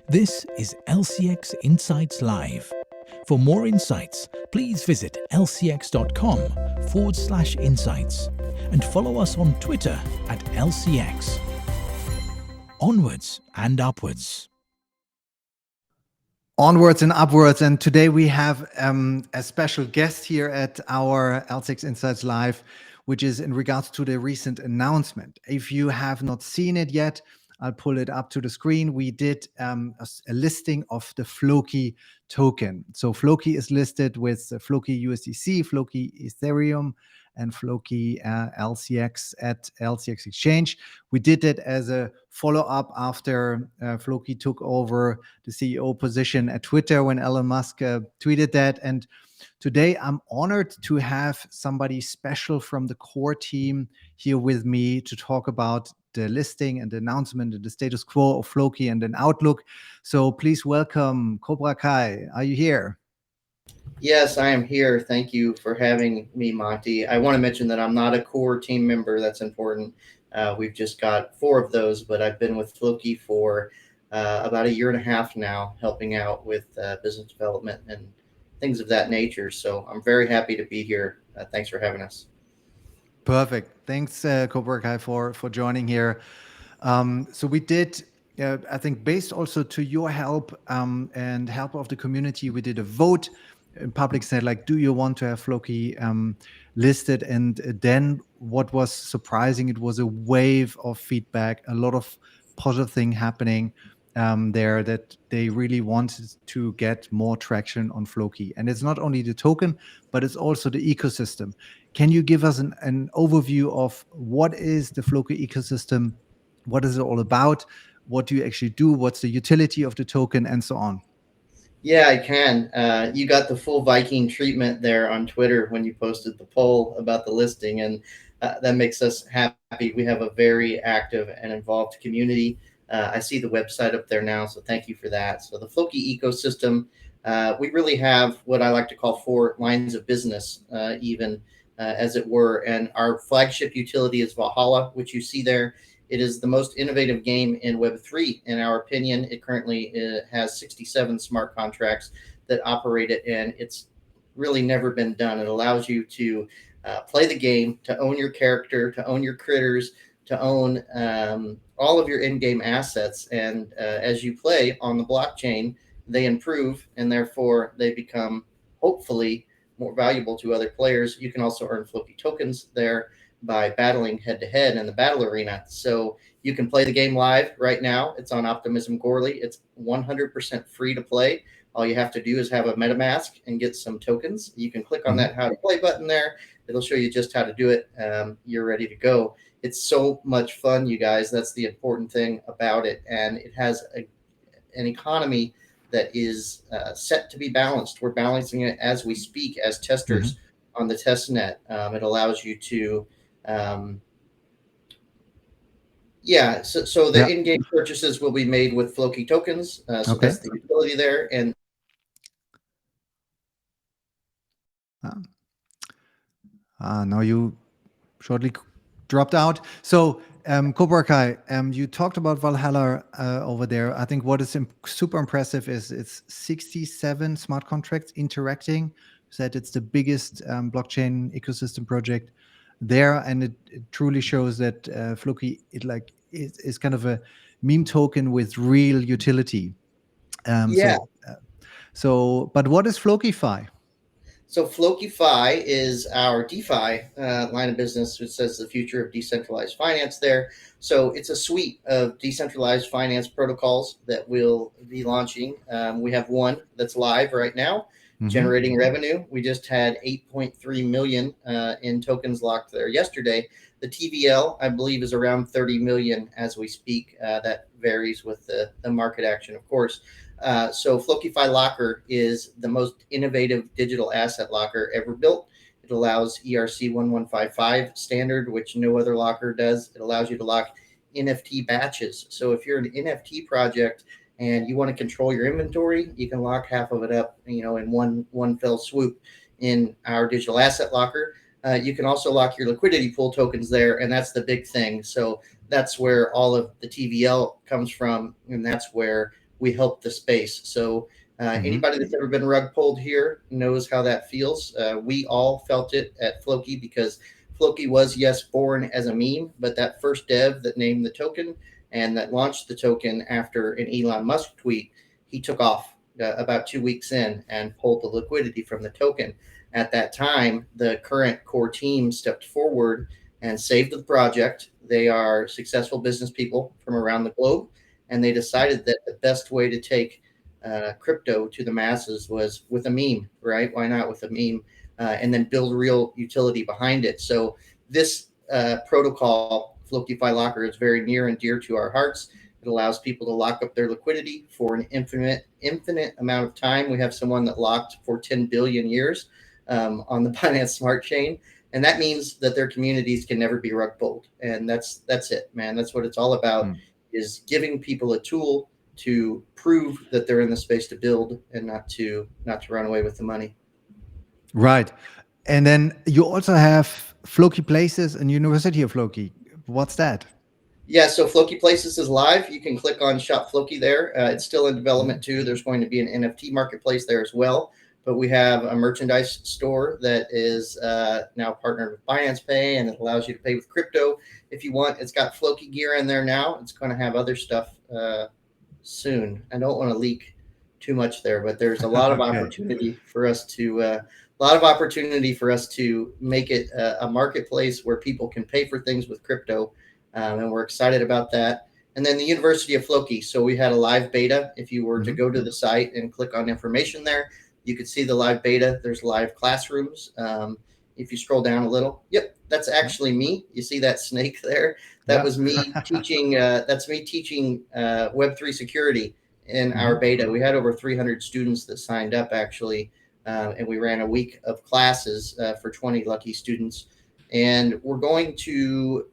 This is LCX Insights Live. For more insights, please visit lcx.com/insights and follow us on Twitter at LCX. Onwards and upwards. Onwards and upwards. And today we have a special guest here at our LCX Insights Live, which is in regards to the recent announcement. If you have not seen it yet, I'll pull it up to the screen. We did a listing of the Floki token. So Floki is listed with Floki USDC, Floki Ethereum, and Floki LCX at LCX Exchange. We did it as a follow-up after Floki took over the CEO position at Twitter when Elon Musk tweeted that. And today I'm honored to have somebody special from the core team here with me to talk about the listing and the announcement and the status quo of Floki and an outlook. So please welcome Cobra Kai. Are you here? Yes, I am here. Thank you for having me, Monty. I want to mention that I'm not a core team member. That's important. We've just got 4 of those, but I've been with Floki for about 1.5 years now, helping out with business development and things of that nature. So I'm very happy to be here. Thanks for having us. Perfect. Thanks, Cobra Kai, for joining here. So we did, I think, based also to your help and help of the community, we did a vote in public, said like, do you want to have Floki listed? And then what was surprising, it was a wave of feedback, a lot of positive thing happening there, that they really wanted to get more traction on Floki. And it's not only the token, but it's also the ecosystem. Can you give us an overview of what is the Floki ecosystem? What is it all about? What do you actually do? What's the utility of the token, and so on? Yeah, I can. You got the full Viking treatment there on Twitter when you posted the poll about the listing, and that makes us happy. We have a very active and involved community. I see the website up there now, so thank you for that. So the Floki ecosystem, we really have what I like to call 4 lines of business, as it were. And our flagship utility is Valhalla, which you see there. It is the most innovative game in Web3, in our opinion. It currently has 67 smart contracts that operate it, and it's really never been done. It allows you to play the game, to own your character, to own your critters, to own all of your in-game assets. And as you play on the blockchain, they improve, and therefore they become, hopefully, more valuable to other players. You can also earn Floki tokens there by battling head-to-head in the battle arena. So you can play the game live right now. It's on Optimism Gorley. It's 100% free to play. All you have to do is have a MetaMask and get some tokens. You can click on that How to Play button there. It'll show you just how to do it. You're ready to go. It's so much fun, you guys. That's the important thing about it. And it has an economy that is set to be balanced. We're balancing it as we speak as testers on the test net. It allows you to so the in-game purchases will be made with Floki tokens. So that's the utility there. And now you shortly dropped out. So Cobra Kai, you talked about Valhalla over there. I think what is super impressive is it's 67 smart contracts interacting. You said it's the biggest blockchain ecosystem project there, and it truly shows that Floki is kind of a meme token with real utility. But what is FlokiFi? So FlokiFi is our DeFi line of business, which says the future of decentralized finance there. So it's a suite of decentralized finance protocols that we'll be launching. We have one that's live right now, generating revenue. We just had 8.3 million in tokens locked there yesterday. The TVL, I believe, is around 30 million as we speak. That varies with the market action, of course. So FlokiFi Locker is the most innovative digital asset locker ever built. It allows ERC 1155 standard, which no other locker does. It allows you to lock NFT batches. So if you're an NFT project and you want to control your inventory, you can lock half of it up, in one fell swoop in our digital asset locker. You can also lock your liquidity pool tokens there, and that's the big thing. So that's where all of the TVL comes from, and that's where we help the space. So anybody that's ever been rug pulled here knows how that feels. We all felt it at Floki because Floki was, yes, born as a meme, but that first dev that named the token and that launched the token after an Elon Musk tweet, he took off about 2 weeks in and pulled the liquidity from the token. At that time, the current core team stepped forward and saved the project. They are successful business people from around the globe, and they decided that the best way to take crypto to the masses was with a meme, right? Why not with a meme? And then build real utility behind it. So this protocol, FlokiFi Locker, is very near and dear to our hearts. It allows people to lock up their liquidity for an infinite amount of time. We have someone that locked for 10 billion years on the Binance Smart Chain. And that means that their communities can never be rug pulled. And that's it, man. That's what it's all about, is giving people a tool to prove that they're in the space to build and not to run away with the money. Right. And then you also have FlokiPlaces and University of Floki. What's that? Yeah, so FlokiPlaces is live. You can click on Shop Floki there. It's still in development too. There's going to be an NFT marketplace there as well. But we have a merchandise store that is now partnered with Binance Pay, and it allows you to pay with crypto if you want. It's got Floki gear in there now. It's going to have other stuff soon. I don't want to leak too much there, but there's a lot of opportunity for us to make it a marketplace where people can pay for things with crypto, and we're excited about that. And then the University of Floki. So we had a live beta. If you were to go to the site and click on information there, you could see the live beta. There's live classrooms. If you scroll down a little, yep, that's actually me. You see that snake there? That was me teaching. That's me teaching Web3 security in our beta. We had over 300 students that signed up actually, and we ran a week of classes for 20 lucky students. And we're going to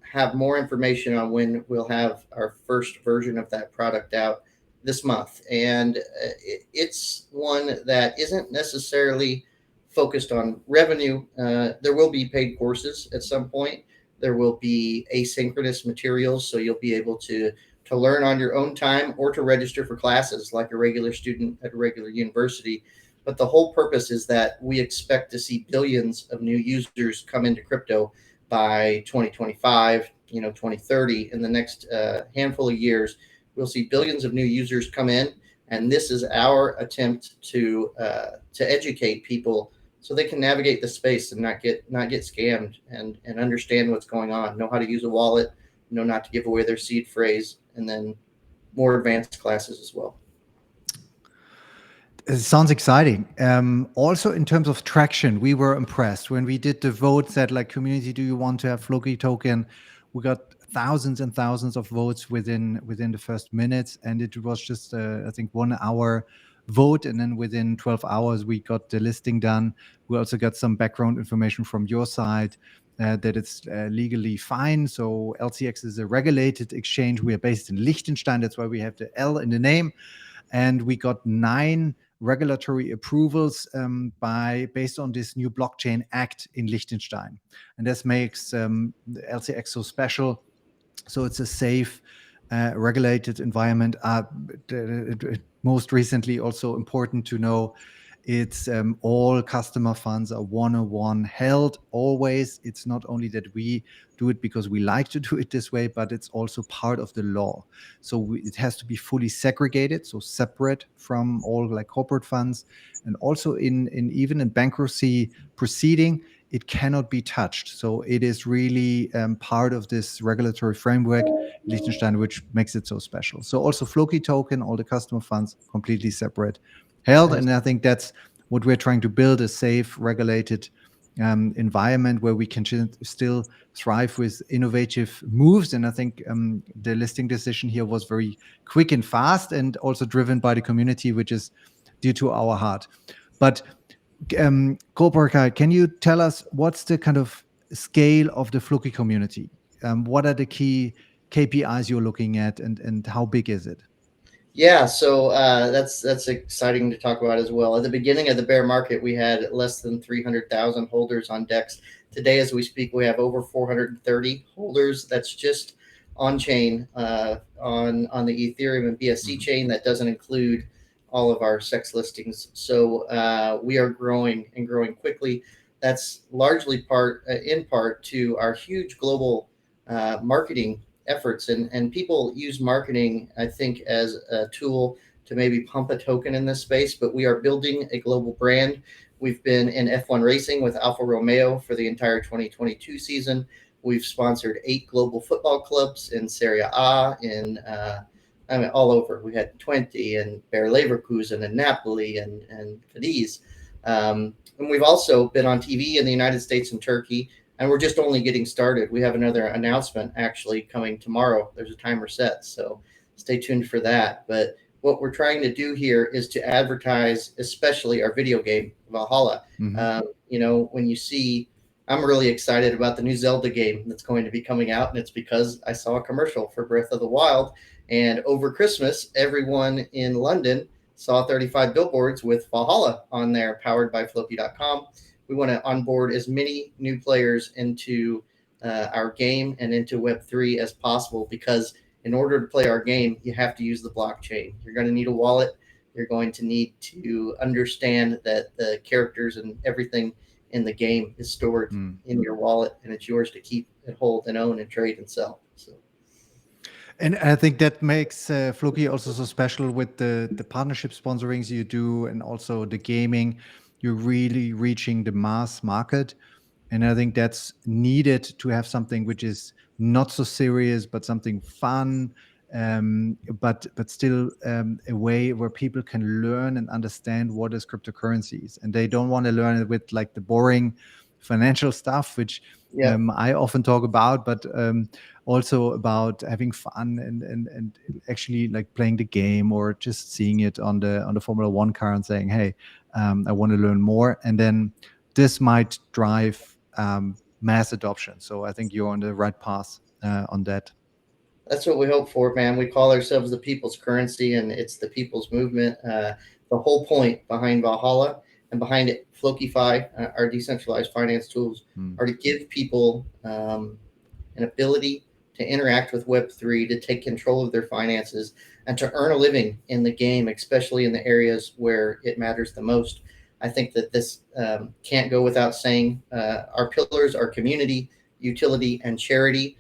have more information on when we'll have our first version of that product out this month. And it's one that isn't necessarily focused on revenue. There will be paid courses at some point. There will be asynchronous materials, so you'll be able to learn on your own time or to register for classes like a regular student at a regular university. But the whole purpose is that we expect to see billions of new users come into crypto by 2025, 2030. In the next handful of years, we'll see billions of new users come in, and this is our attempt to educate people so they can navigate the space and not get scammed and understand what's going on, know how to use a wallet, know not to give away their seed phrase, and then more advanced classes as well. It sounds exciting. Also, in terms of traction, we were impressed when we did the vote. Said like, community, do you want to have Floki token? We got thousands and thousands of votes within the first minutes, and it was just I think 1 hour vote, and then within 12 hours we got the listing done. We also got some background information from your side that it's legally fine. So LCX is a regulated exchange. We are based in Liechtenstein. That's why we have the L in the name, and we got 9 regulatory approvals based on this new blockchain act in Liechtenstein. And this makes LCX so special. So it's a safe, regulated environment. Most recently, also important to know, it's all customer funds are one-on-one held always. It's not only that we do it because we like to do it this way, but it's also part of the law. So it has to be fully segregated, so separate from all like corporate funds. And also even in bankruptcy proceeding, it cannot be touched. So it is really part of this regulatory framework, Liechtenstein, which makes it so special. So also Floki token, all the customer funds completely separate held. And I think that's what we're trying to build, a safe, regulated environment where we can still thrive with innovative moves. And I think the listing decision here was very quick and fast, and also driven by the community, which is dear to our heart. But Cobra Kai, can you tell us what's the kind of scale of the Floki community? What are the key KPIs you're looking at, and how big is it? Yeah, so that's exciting to talk about as well. At the beginning of the bear market, we had less than 300,000 holders on DEX. Today, as we speak, we have over 430 holders. That's just on chain on the Ethereum and BSC chain. That doesn't include all of our sex listings. So we are growing and growing quickly. That's largely in part to our huge global marketing efforts, and people use marketing, I think, as a tool to maybe pump a token in this space, but we are building a global brand. We've been in F1 racing with Alfa Romeo for the entire 2022 season. We've sponsored 8 global football clubs in Serie A, I mean, all over. We had Twente and Bayer Leverkusen and Napoli and Cadiz. And we've also been on TV in the United States and Turkey, and we're just only getting started. We have another announcement actually coming tomorrow. There's a timer set, so stay tuned for that. But what we're trying to do here is to advertise, especially our video game, Valhalla. When you see, I'm really excited about the new Zelda game that's going to be coming out, and it's because I saw a commercial for Breath of the Wild. And over Christmas, everyone in London saw 35 billboards with Valhalla on there, powered by Floki.com. We want to onboard as many new players into our game and into Web3 as possible, because in order to play our game, you have to use the blockchain. You're going to need a wallet. You're going to need to understand that the characters and everything in the game is stored in your wallet, and it's yours to keep and hold and own and trade and sell. So. And I think that makes Floki also so special with the partnership sponsorings you do, and also the gaming. You're really reaching the mass market. And I think that's needed to have something which is not so serious, but something fun, but still a way where people can learn and understand what is cryptocurrencies. And they don't want to learn it with like the boring financial stuff, which I often talk about, but also about having fun and actually like playing the game, or just seeing it on the Formula One car and saying, hey, I want to learn more. And then this might drive mass adoption. So I think you're on the right path on that. That's what we hope for, man. We call ourselves the people's currency, and it's the people's movement. The whole point behind Valhalla and behind it, FlokiFi, our decentralized finance tools, are to give people an ability to interact with Web3, to take control of their finances, and to earn a living in the game, especially in the areas where it matters the most. I think that this can't go without saying. Our pillars are community, utility, and charity.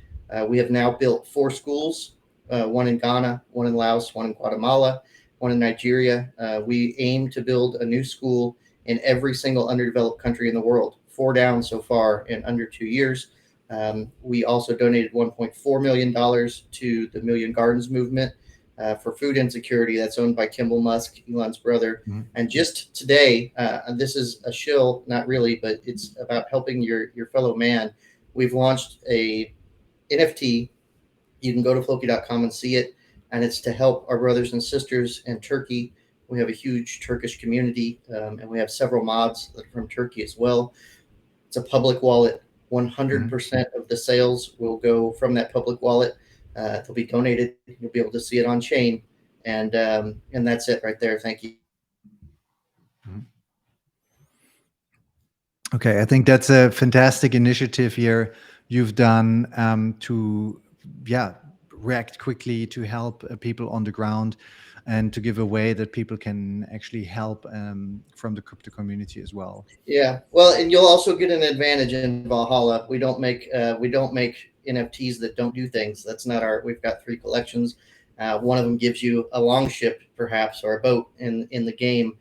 We have now built 4 schools, one in Ghana, one in Laos, one in Guatemala, one in Nigeria. We aim to build a new school in every single underdeveloped country in the world, 4 down so far in under 2 years. We also donated $1.4 million to the Million Gardens movement for food insecurity, that's owned by Kimball Musk, Elon's brother. And just today, this is a shill, not really, but it's about helping your fellow man. We've launched a NFT. You can go to Floki.com and see it, and it's to help our brothers and sisters in Turkey. We have a huge Turkish community, and we have several mods that are from Turkey as well. It's a public wallet. 100% of the sales will go from that public wallet. They'll be donated. You'll be able to see it on chain, and that's it right there. Thank you. Okay, I think that's a fantastic initiative here you've done to react quickly, to help people on the ground, and to give a way that people can actually help from the crypto community as well. Yeah, well, and you'll also get an advantage in Valhalla. We don't make NFTs that don't do things. That's not our. We've got 3 collections. One of them gives you a long ship, perhaps, or a boat in the game.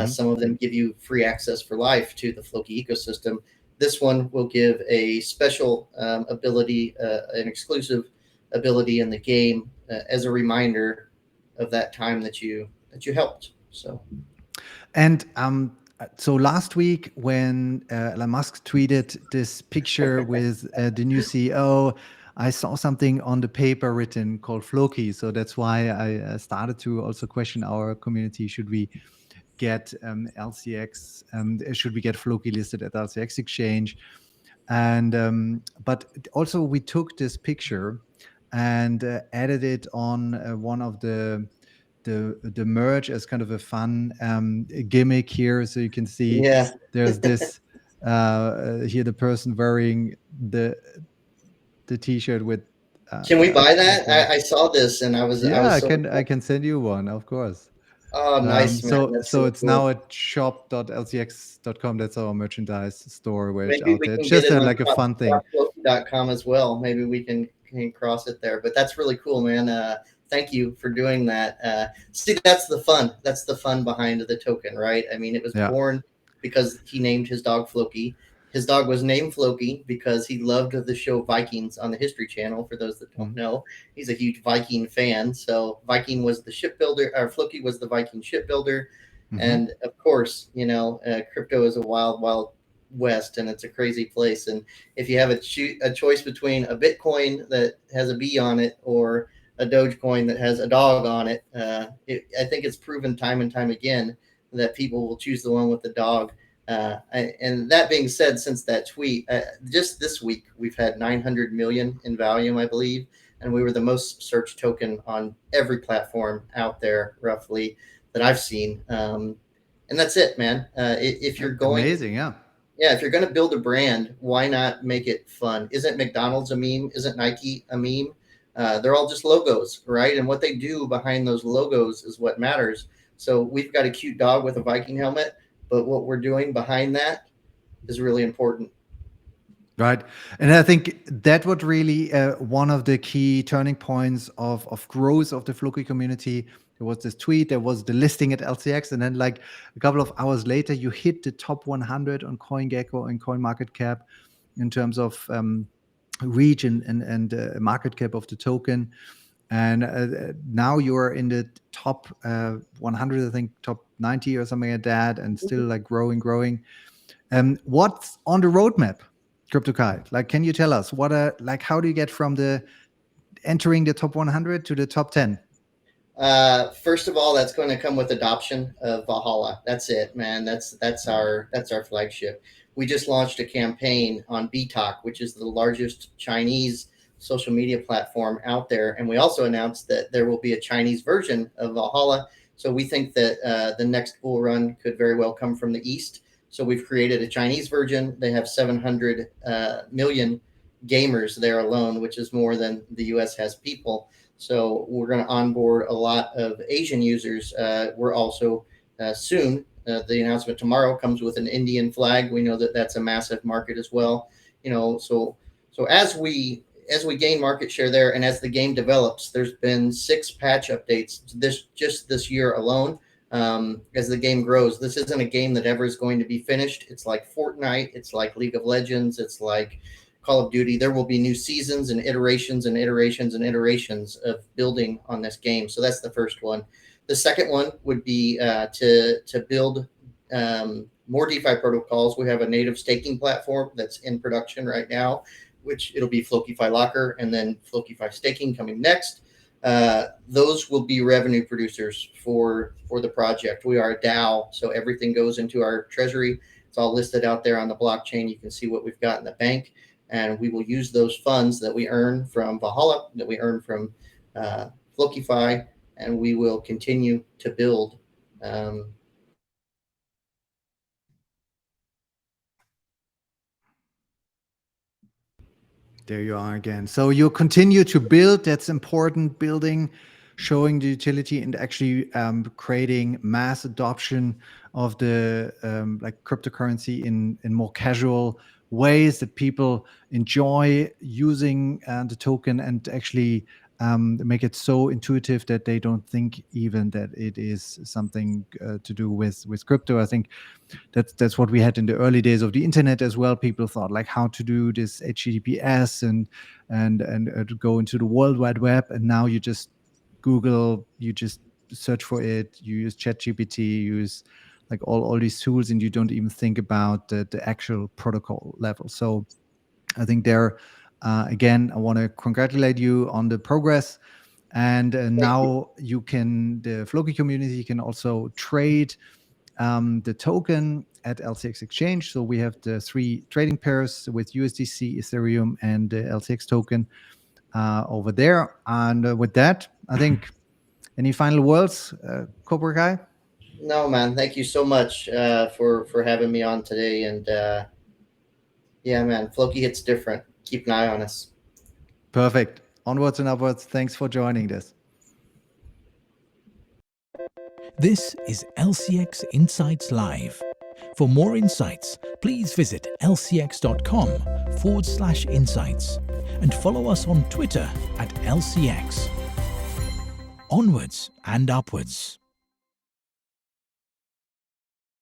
Some of them give you free access for life to the Floki ecosystem. This one will give a special ability, an exclusive ability in the game as a reminder of that time that you helped. So, and so last week when Elon Musk tweeted this picture with the new CEO, I saw something on the paper written called Floki. So that's why I started to also question our community. Should we get LCX? Should we get Floki listed at LCX exchange? And but also we took this picture and added it on one of the merge as kind of a fun gimmick here. So you can see there's this here, the person wearing the t-shirt with Can we buy that? Actually, I saw this and I yeah, was so I can send you one, of course. oh nice man. That's So really it's cool. now at shop.lcx.com. That's our merchandise store where it's Maybe out we there. It's can get just it on like a fun thing. Floki.com as well. Maybe we can cross it there. But that's really cool, man. Thank you for doing that. See, that's the fun. That's the fun behind the token, right? I mean, it was Yeah. born because he named his dog Floki. His dog was named Floki because he loved the show Vikings on the History Channel. For those that don't know, he's a huge Viking fan. So Viking was the shipbuilder, or Floki was the Viking shipbuilder. And of course, crypto is a wild, wild west, and it's a crazy place. And if you have a choice between a Bitcoin that has a B on it or a Dogecoin that has a dog on it, I think it's proven time and time again that people will choose the one with the dog. And that being said, since that tweet, just this week, we've had 900 million in volume, I believe. And we were the most searched token on every platform out there, roughly, that I've seen. And that's it, man. If you're going, amazing, yeah. yeah, if you're going to build a brand, why not make it fun? Isn't McDonald's a meme? Isn't Nike a meme? They're all just logos, right? And what they do behind those logos is what matters. So we've got a cute dog with a Viking helmet, but what we're doing behind that is really important. Right. And I think that was really one of the key turning points of growth of the Floki community. There was this tweet, there was the listing at LCX, and then like a couple of hours later, you hit the top 100 on CoinGecko and CoinMarketCap in terms of reach and market cap of the token. And now you're in the top 100, I think top 90 or something like that, and still like growing. What's on the roadmap, Crypto Kai? Like, can you tell us how do you get from the entering the top 100 to the top 10? First of all, that's going to come with adoption of Valhalla. That's it, man. That's our flagship. We just launched a campaign on BTalk, which is the largest Chinese social media platform out there, and we also announced that there will be a Chinese version of Valhalla. So we think that the next bull run could very well come from the east. So we've created a Chinese version. They have 700 million gamers there alone, which is more than the U.S. has people. So we're going to onboard a lot of Asian users. We're also soon. The announcement tomorrow comes with an Indian flag. We know that that's a massive market as well. So as we gain market share there, and as the game develops, there's been 6 patch updates this year alone. As the game grows, this isn't a game that ever is going to be finished. It's like Fortnite. It's like League of Legends. It's like Call of Duty. There will be new seasons and iterations and iterations and iterations of building on this game. So that's the first one. The second one would be to build more DeFi protocols. We have a native staking platform that's in production right now, which it'll be FlokiFi Locker and then FlokiFi Staking coming next. Those will be revenue producers for the project. We are a DAO, so everything goes into our treasury. It's all listed out there on the blockchain. You can see what we've got in the bank, and we will use those funds that we earn from Valhalla, that we earn from FlokiFi, and we will continue to build. There you are again. So you continue to build. That's important. Building, showing the utility, and actually creating mass adoption of the like cryptocurrency in more casual ways that people enjoy using the token, and actually make it so intuitive that they don't think even that it is something to do with crypto. I think that's what we had in the early days of the internet as well. People thought like how to do this HTTPS and to go into the World Wide Web, and now you just Google, you just search for it, you use ChatGPT, you use like all these tools, and you don't even think about the actual protocol level. So I think there again, I want to congratulate you on the progress. And now you can, the Floki community can also trade the token at LCX Exchange. So we have the 3 trading pairs with USDC, Ethereum, and the LCX token over there. And with that, I think, any final words, Cobra Kai? No, man. Thank you so much for having me on today. And yeah, man, Floki hits different. Keep an eye on us. Perfect. Onwards and upwards. Thanks for joining this. This is LCX Insights Live. For more insights, please visit lcx.com/insights and follow us on Twitter at LCX. Onwards and upwards.